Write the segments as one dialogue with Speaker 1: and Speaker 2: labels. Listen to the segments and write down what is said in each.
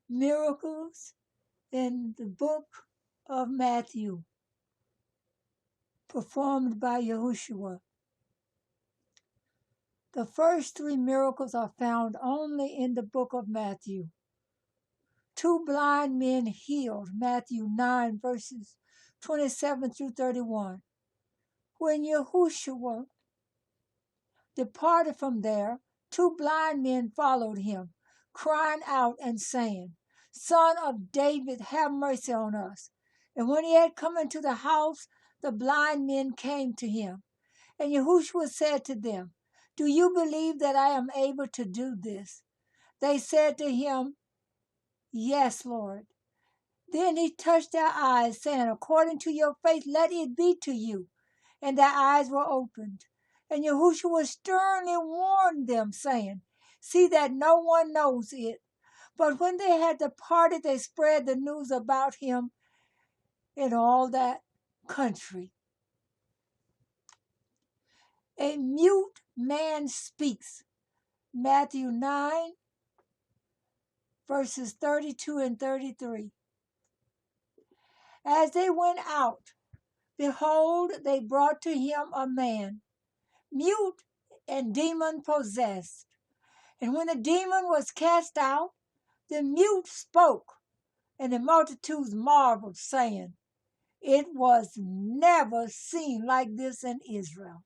Speaker 1: miracles in the book of Matthew performed by Yahoshua. The first three miracles are found only in the book of Matthew. 2 blind men healed, Matthew 9, verses 27 through 31. When Yahushua departed from there, 2 blind men followed him, crying out and saying, Son of David, have mercy on us. And when he had come into the house, the blind men came to him. And Yahushua said to them, Do you believe that I am able to do this? They said to him, Yes, Lord. Then he touched their eyes, saying, According to your faith, let it be to you. And their eyes were opened. And Yahushua sternly warned them, saying, See that no one knows it. But when they had departed, they spread the news about him in all that country. A mute man speaks. Matthew 9, verses 32 and 33. As they went out, behold, they brought to him a man, mute and demon-possessed. And when the demon was cast out, the mute spoke, and the multitudes marveled, saying, It was never seen like this in Israel.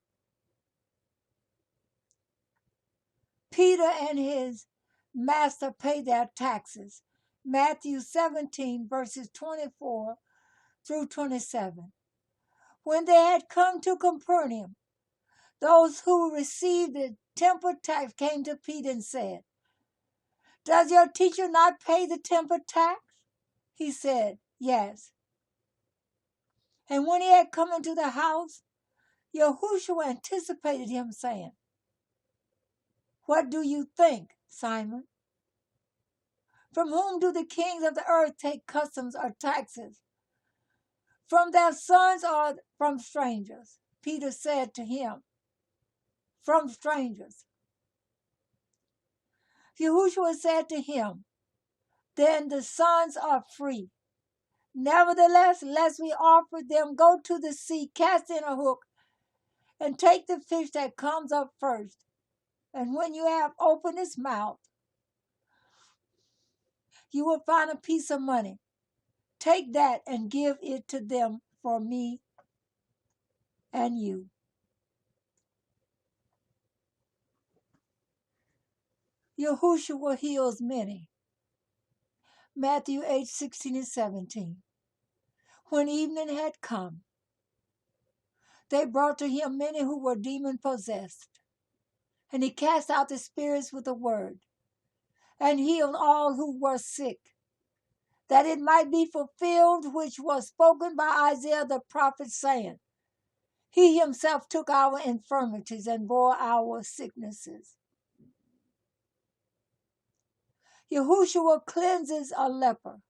Speaker 1: Peter and his master paid their taxes. Matthew 17, verses 24 through 27. When they had come to Capernaum, those who received the temple tax came to Peter and said, Does your teacher not pay the temple tax? He said, Yes. And when he had come into the house, Yahushua anticipated him, saying, What do you think, Simon? From whom do the kings of the earth take customs or taxes? From their sons or from strangers? Peter said to him, From strangers. Yahushua said to him, Then the sons are free. Nevertheless, lest we offer them, go to the sea, cast in a hook, and take the fish that comes up first. And when you have opened its mouth, you will find a piece of money. Take that and give it to them for me and you. Yahushua heals many. Matthew 8, 16 and 17. When evening had come, they brought to him many who were demon-possessed. And he cast out the spirits with a word, and healed all who were sick, that it might be fulfilled which was spoken by Isaiah the prophet, saying, He himself took our infirmities and bore our sicknesses. Yahushua cleanses a leper.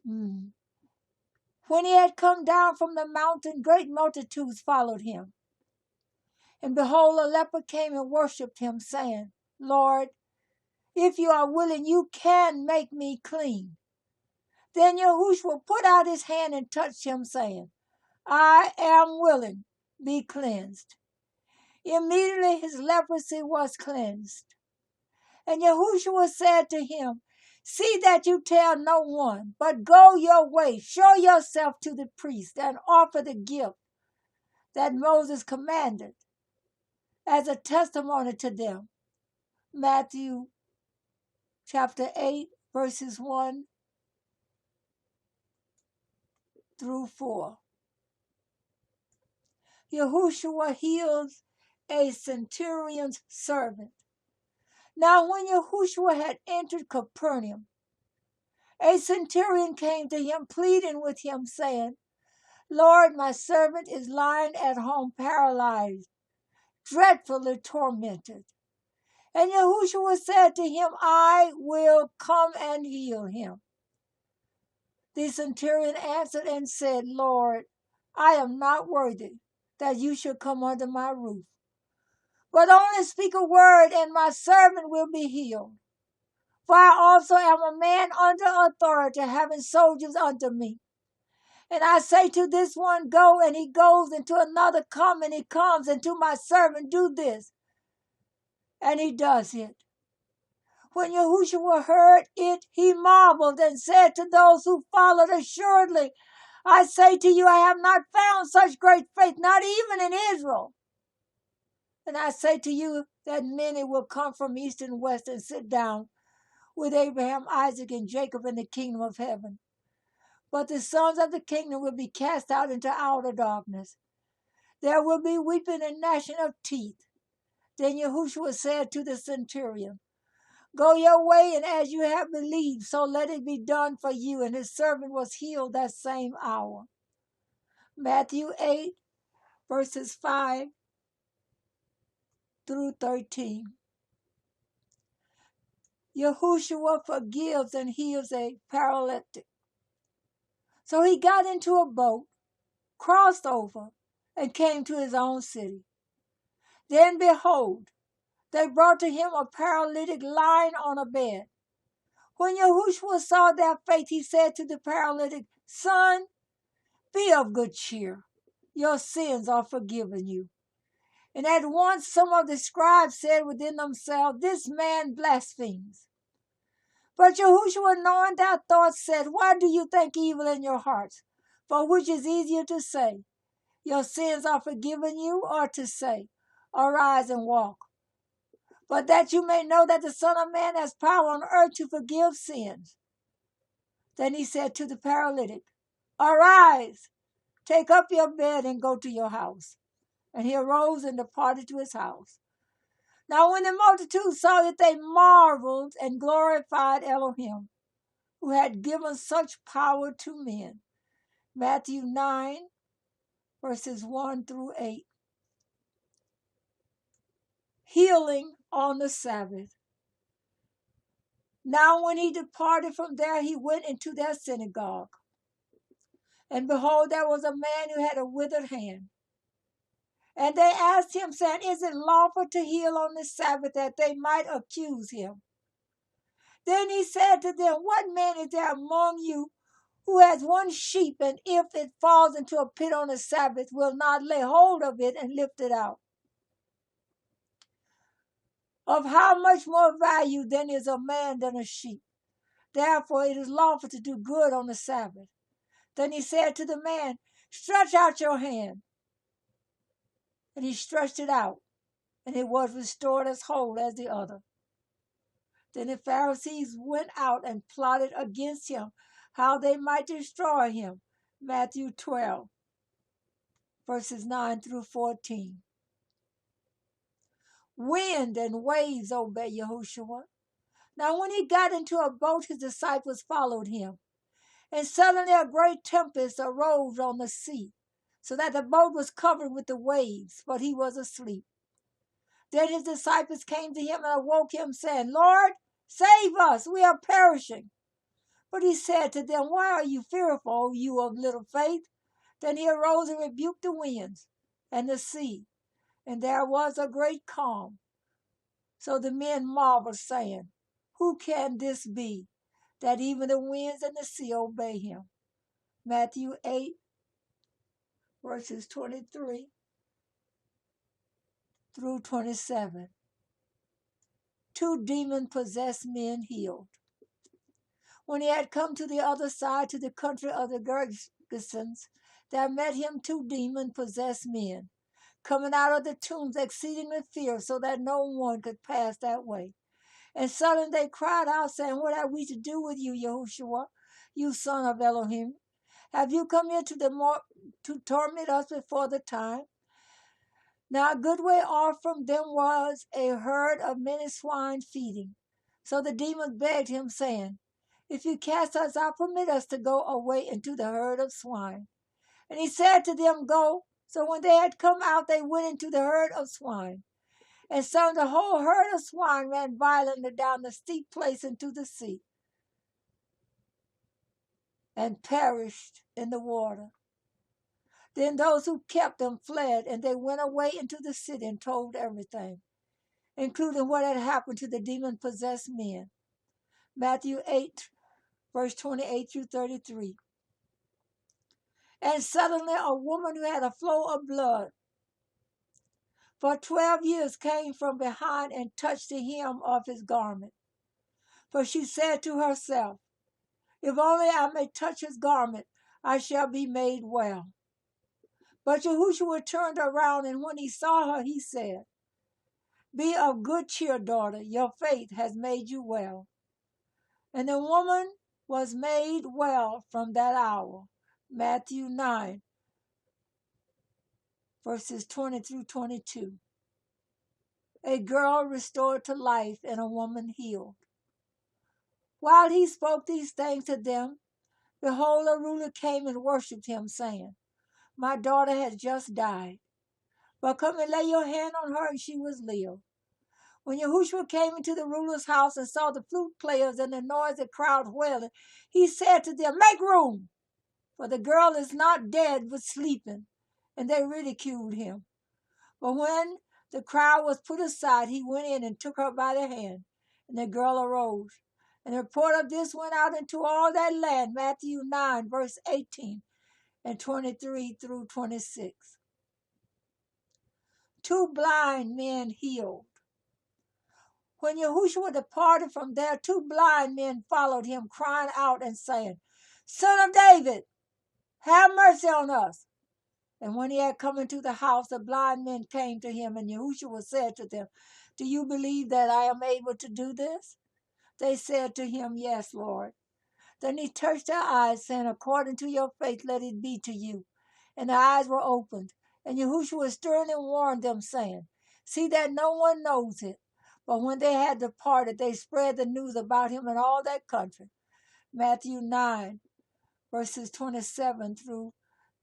Speaker 1: When he had come down from the mountain, great multitudes followed him. And behold, a leper came and worshipped him, saying, Lord, if you are willing, you can make me clean. Then Yahushua put out his hand and touched him, saying, I am willing, be cleansed. Immediately his leprosy was cleansed. And Yahushua said to him, See that you tell no one, but go your way, show yourself to the priest, and offer the gift that Moses commanded as a testimony to them. Matthew chapter 8, verses 1 through 4. Yahushua heals a centurion's servant. Now when Yahushua had entered Capernaum, a centurion came to him, pleading with him, saying, Lord, my servant is lying at home paralyzed, dreadfully tormented. And Yahushua said to him, I will come and heal him. The centurion answered and said, Lord, I am not worthy that you should come under my roof, but only speak a word, and my servant will be healed. For I also am a man under authority, having soldiers under me. And I say to this one, go, and he goes, and to another, come, and he comes, and to my servant, do this, and he does it. When Yahushua heard it, he marveled and said to those who followed, assuredly, I say to you, I have not found such great faith, not even in Israel. And I say to you that many will come from east and west and sit down with Abraham, Isaac, and Jacob in the kingdom of heaven. But the sons of the kingdom will be cast out into outer darkness. There will be weeping and gnashing of teeth. Then Yahushua said to the centurion, go your way, and as you have believed, so let it be done for you. And his servant was healed that same hour. Matthew 8, verses 5 through 13. Yahushua forgives and heals a paralytic. So he got into a boat, crossed over, and came to his own city. Then behold, they brought to him a paralytic lying on a bed. When Yahushua saw their faith, he said to the paralytic, son, be of good cheer. Your sins are forgiven you. And at once some of the scribes said within themselves, this man blasphemes. But Yahushua, knowing their thoughts, said, why do you think evil in your hearts? For which is easier to say, your sins are forgiven you, or to say, arise and walk? But that you may know that the Son of Man has power on earth to forgive sins. Then he said to the paralytic, arise, take up your bed and go to your house. And he arose and departed to his house. Now when the multitude saw it, they marveled and glorified Elohim, who had given such power to men. Matthew 9, verses 1 through 8. Healing on the Sabbath. Now when he departed from there, he went into their synagogue. And behold, there was a man who had a withered hand. And they asked him, saying, is it lawful to heal on the Sabbath, that they might accuse him? Then he said to them, what man is there among you who has one sheep, and if it falls into a pit on the Sabbath, will not lay hold of it and lift it out? Of how much more value then is a man than a sheep? Therefore it is lawful to do good on the Sabbath. Then he said to the man, stretch out your hand. And he stretched it out, and it was restored as whole as the other. Then the Pharisees went out and plotted against him, how they might destroy him. Matthew 12, verses 9 through 14. Wind and waves obey Yahushua. Now when he got into a boat, his disciples followed him. And suddenly a great tempest arose on the sea, so that the boat was covered with the waves, but he was asleep. Then his disciples came to him and awoke him, saying, Lord, save us, we are perishing. But he said to them, why are you fearful, you of little faith? Then he arose and rebuked the winds and the sea, and there was a great calm. So the men marveled, saying, who can this be, that even the winds and the sea obey him? Matthew 8, verses 23 through 27. 2 demon-possessed men healed. When he had come to the other side, to the country of the Gergesens, there met him 2 demon-possessed men, coming out of the tombs exceedingly fierce, so that no one could pass that way. And suddenly they cried out, saying, what have we to do with you, Yahushua, you son of Elohim? Have you come here to torment us before the time? Now a good way off from them was a herd of many swine feeding. So the demons begged him, saying, if you cast us out, permit us to go away into the herd of swine. And he said to them, go. So when they had come out, they went into the herd of swine. And so the whole herd of swine ran violently down the steep place into the sea, and perished in the water. Then those who kept them fled, and they went away into the city and told everything, including what had happened to the demon-possessed men. Matthew 8, verse 28 through 33. And suddenly a woman who had a flow of blood for 12 years came from behind and touched the hem of his garment. For she said to herself, if only I may touch his garment, I shall be made well. But Yahushua turned around, and when he saw her, he said, be of good cheer, daughter, your faith has made you well. And the woman was made well from that hour. Matthew 9, verses 20 through 22. A girl restored to life and a woman healed. While he spoke these things to them, behold, a ruler came and worshipped him, saying, my daughter has just died, but come and lay your hand on her, and she will live. When Yahushua came into the ruler's house and saw the flute players and the noisy crowd wailing, he said to them, make room, for the girl is not dead but sleeping. And they ridiculed him. But when the crowd was put aside, he went in and took her by the hand, and the girl arose. And the report of this went out into all that land, Matthew 9, verse 18 and 23 through 26. 2 blind men healed. When Yahushua departed from there, 2 blind men followed him, crying out and saying, Son of David, have mercy on us. And when he had come into the house, the blind men came to him, and Yahushua said to them, do you believe that I am able to do this? They said to him, yes, Lord. Then he touched their eyes, saying, according to your faith, let it be to you. And their eyes were opened. And Yahushua sternly warned them, saying, see that no one knows it. But when they had departed, they spread the news about him in all that country. Matthew 9, verses 27 through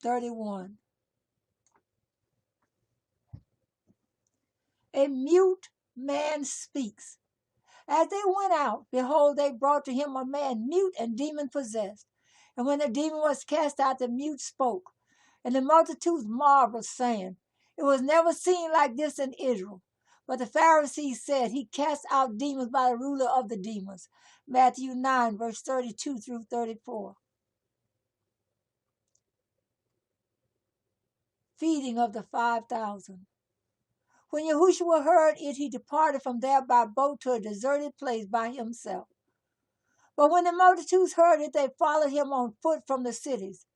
Speaker 1: 31. A mute man speaks. As they went out, behold, they brought to him a man mute and demon-possessed. And when the demon was cast out, the mute spoke. And the multitudes marveled, saying, it was never seen like this in Israel. But the Pharisees said, he cast out demons by the ruler of the demons. Matthew 9, verse 32 through 34. Feeding of the 5,000. When Yahushua heard it, he departed from there by boat to a deserted place by himself. But when the multitudes heard it, they followed him on foot from the cities.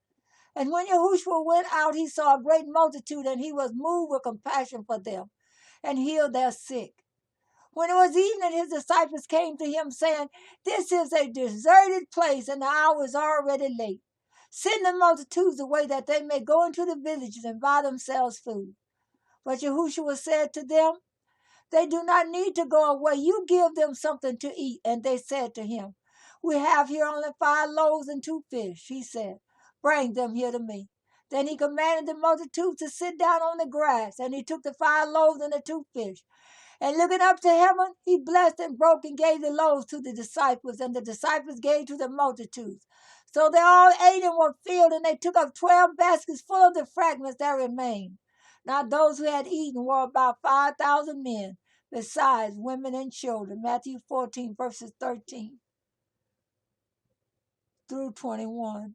Speaker 1: And when Yahushua went out, he saw a great multitude, and he was moved with compassion for them, and healed their sick. When it was evening, his disciples came to him, saying, this is a deserted place, and the hour is already late. Send the multitudes away, that they may go into the villages and buy themselves food. But Yahushua said to them, they do not need to go away. You give them something to eat. And they said to him, we have here only 5 loaves and 2 fish. He said, bring them here to me. Then he commanded the multitude to sit down on the grass. And he took the 5 loaves and the 2 fish. And looking up to heaven, he blessed and broke and gave the loaves to the disciples. And the disciples gave to the multitudes. So they all ate and were filled. And they took up 12 baskets full of the fragments that remained. Now those who had eaten were about 5,000 men, besides women and children. Matthew 14, verses 13 through 21.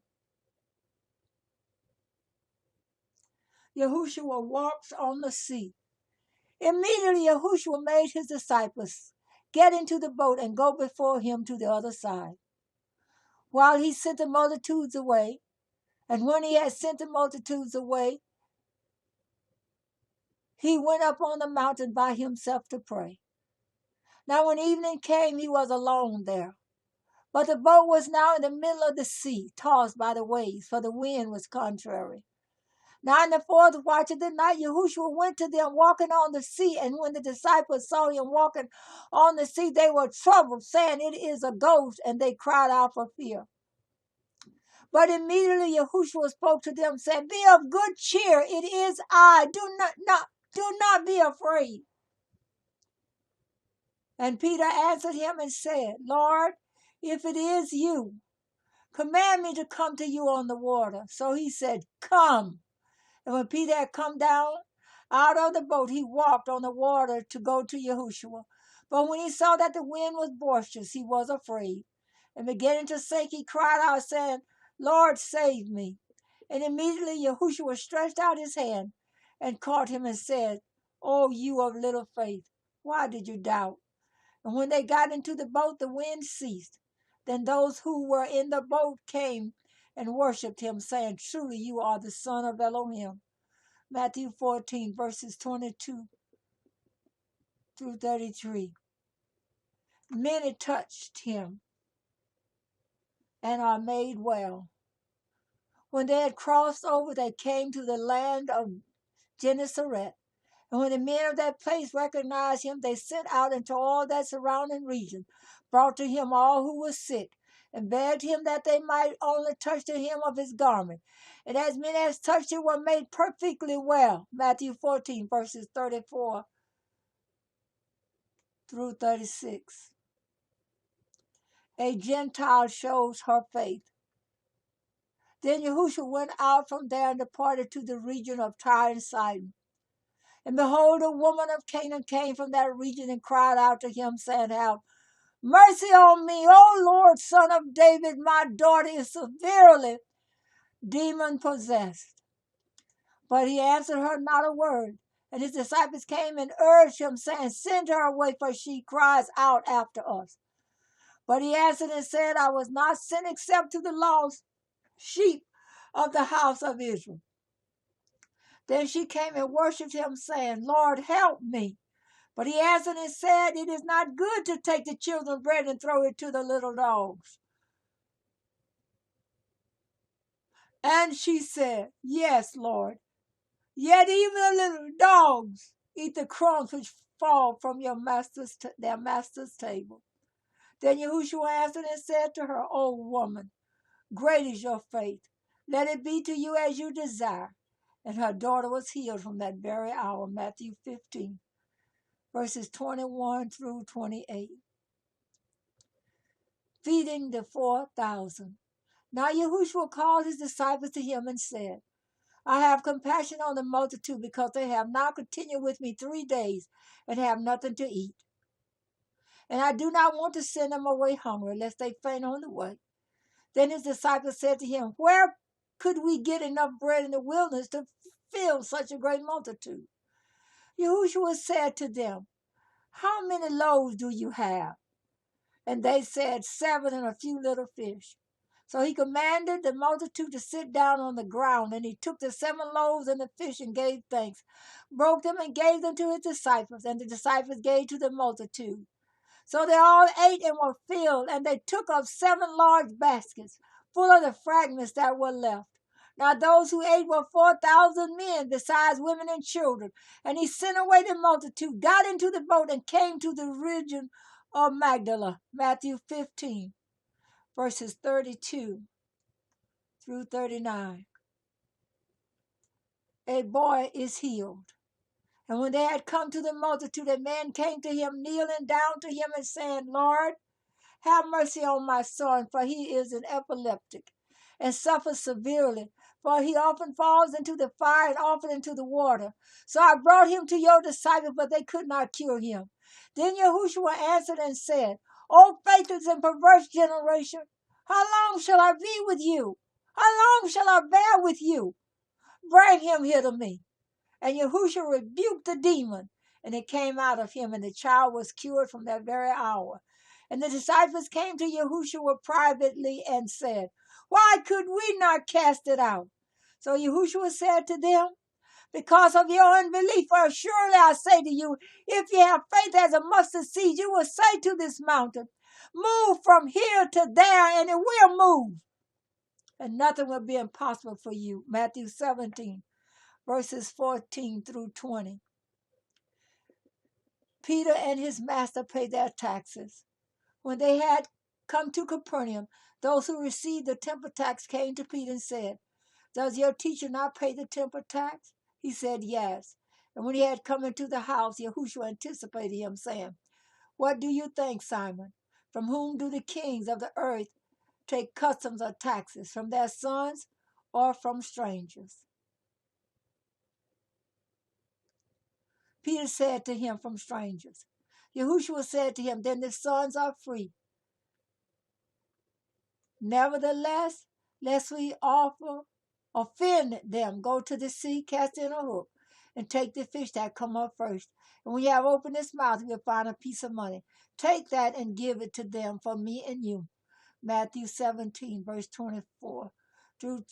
Speaker 1: Yahushua walks on the sea. Immediately Yahushua made his disciples get into the boat and go before him to the other side, while he sent the multitudes away. And when he had sent the multitudes away, he went up on the mountain by himself to pray. Now when evening came, he was alone there. But the boat was now in the middle of the sea, tossed by the waves, for the wind was contrary. Now in the 4th watch of the night, Yahushua went to them walking on the sea. And when the disciples saw him walking on the sea, they were troubled, saying, it is a ghost, and they cried out for fear. But immediately Yahushua spoke to them, saying, be of good cheer, it is I, do not be afraid. And Peter answered him and said, Lord, if it is you, command me to come to you on the water. So he said, come. And when Peter had come down out of the boat, he walked on the water to go to Yahushua. But when he saw that the wind was boisterous, he was afraid. And beginning to sink, he cried out, saying, Lord, save me. And immediately Yahushua stretched out his hand and caught him and said, O you of little faith, why did you doubt? And when they got into the boat, the wind ceased. Then those who were in the boat came and worshipped him, saying, Truly you are the Son of Elohim. Matthew 14, verses 22 through 33. Many touched him and are made well. When they had crossed over, they came to the land of Gennesaret. And when the men of that place recognized him, they sent out into all that surrounding region, brought to him all who were sick, and begged him that they might only touch the hem of his garment. And as many as touched it were made perfectly well. Matthew 14, verses 34 through 36. A Gentile shows her faith. Then Yahushua went out from there and departed to the region of Tyre and Sidon. And behold, a woman of Canaan came from that region and cried out to him, saying, Have mercy on me, O Lord, Son of David, my daughter is severely demon-possessed. But he answered her not a word. And his disciples came and urged him, saying, Send her away, for she cries out after us. But he answered and said, I was not sent except to the lost sheep of the house of Israel. Then she came and worshipped him, saying, Lord, help me. But he answered and said, It is not good to take the children's bread and throw it to the little dogs. And she said, Yes, Lord. Yet even the little dogs eat the crumbs which fall from their master's table. Then Yahushua answered and said to her, O woman, great is your faith. Let it be to you as you desire. And her daughter was healed from that very hour. Matthew 15, verses 21 through 28. Feeding the 4,000. Now Yahushua called his disciples to him and said, I have compassion on the multitude, because they have now continued with me 3 days and have nothing to eat. And I do not want to send them away hungry, lest they faint on the way. Then his disciples said to him, Where could we get enough bread in the wilderness to fill such a great multitude? Yahushua said to them, How many loaves do you have? And they said, 7 and a few little fish. So he commanded the multitude to sit down on the ground, and he took the 7 loaves and the fish and gave thanks, broke them and gave them to his disciples, and the disciples gave to the multitude. So they all ate and were filled, and they took up 7 large baskets full of the fragments that were left. Now those who ate were 4,000 men, besides women and children. And he sent away the multitude, got into the boat, and came to the region of Magdala. Matthew 15, verses 32 through 39. A boy is healed. And when they had come to the multitude, a man came to him, kneeling down to him and saying, Lord, have mercy on my son, for he is an epileptic and suffers severely. For he often falls into the fire and often into the water. So I brought him to your disciples, but they could not cure him. Then Yahushua answered and said, O faithless and perverse generation, how long shall I be with you? How long shall I bear with you? Bring him here to me. And Yahushua rebuked the demon, and it came out of him, and the child was cured from that very hour. And the disciples came to Yahushua privately and said, Why could we not cast it out? So Yahushua said to them, Because of your unbelief, for surely I say to you, if you have faith as a mustard seed, you will say to this mountain, Move from here to there, and it will move. And nothing will be impossible for you. Matthew 17, verses 14 through 20. Peter and his master paid their taxes. When they had come to Capernaum, those who received the temple tax came to Peter and said, Does your teacher not pay the temple tax? He said, Yes. And when he had come into the house, Yahushua anticipated him, saying, What do you think, Simon? From whom do the kings of the earth take customs or taxes? From their sons or from strangers? Peter said to him, From strangers. Yahushua said to him, Then the sons are free. Nevertheless, lest we offend them, go to the sea, cast in a hook, and take the fish that come up first. And when you have opened its mouth, you'll find a piece of money. Take that and give it to them for me and you. Matthew 17, verse 24 through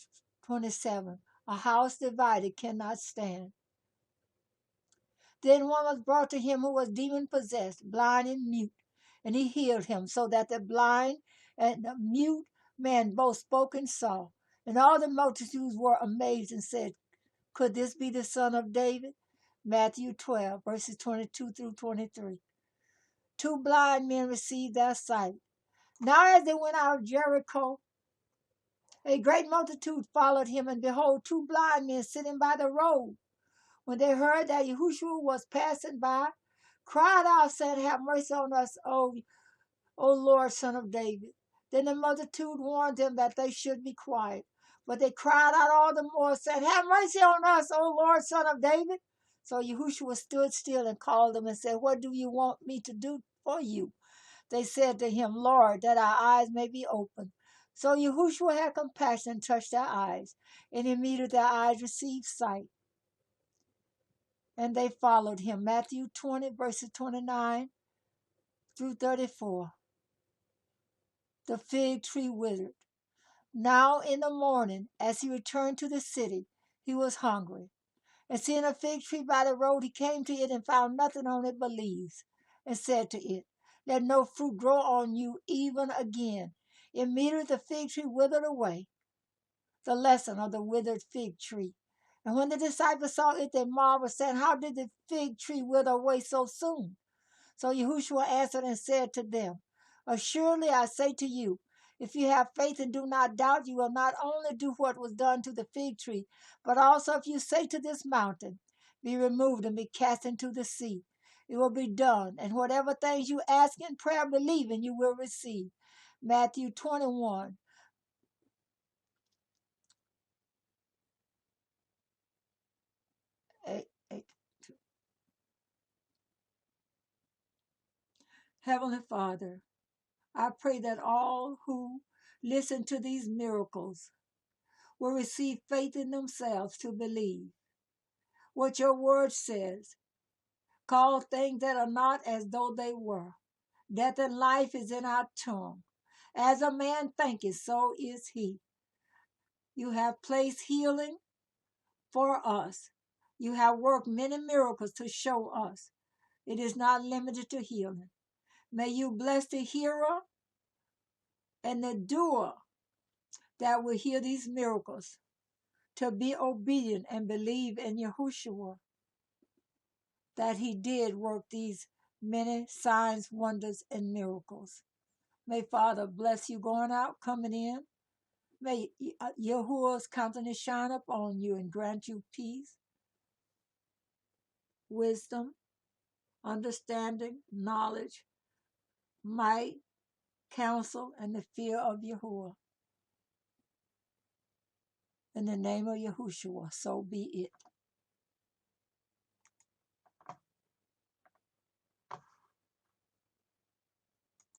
Speaker 1: 27. A house divided cannot stand. Then one was brought to him who was demon possessed, blind and mute, and he healed him, so that the blind and the mute man both spoke and saw. And all the multitudes were amazed and said, could this be the son of David? Matthew 12, verses 22 through 23. Two blind men received their sight. Now as they went out of Jericho, a great multitude followed him, and behold, two blind men sitting by the road. When they heard that Yahoshua was passing by, cried out, saying, have mercy on us, O Lord, son of David. Then the multitude warned them that they should be quiet. But they cried out all the more, saying, have mercy on us, O Lord, son of David. So Yahushua stood still and called them and said, what do you want me to do for you? They said to him, Lord, that our eyes may be opened. So Yahushua had compassion and touched their eyes, and immediately their eyes received sight. And they followed him. Matthew 20, verses 29 through 34. The fig tree withered. Now in the morning, as he returned to the city, he was hungry. And seeing a fig tree by the road, he came to it and found nothing on it but leaves, and said to it, let no fruit grow on you even again. Immediately the fig tree withered away. The lesson of the withered fig tree. And when the disciples saw it, they marveled, saying, how did the fig tree wither away so soon? So Yahushua answered and said to them, assuredly I say to you, if you have faith and do not doubt, you will not only do what was done to the fig tree, but also if you say to this mountain, be removed and be cast into the sea, it will be done. And whatever things you ask in prayer, believing, you will receive. Matthew 21. Heavenly Father, I pray that all who listen to these miracles will receive faith in themselves to believe what your word says. Call things that are not as though they were. Death and life is in our tongue. As a man thinketh, so is he. You have placed healing for us. You have worked many miracles to show us it is not limited to healing. May you bless the hearer and the doer that will hear these miracles to be obedient and believe in Yahushua, that he did work these many signs, wonders, and miracles. May Father bless you going out, coming in. May Yahuwah's countenance shine upon you and grant you peace, wisdom, understanding, knowledge, might, counsel, and the fear of Yahuwah. In the name of Yahushua, so be it.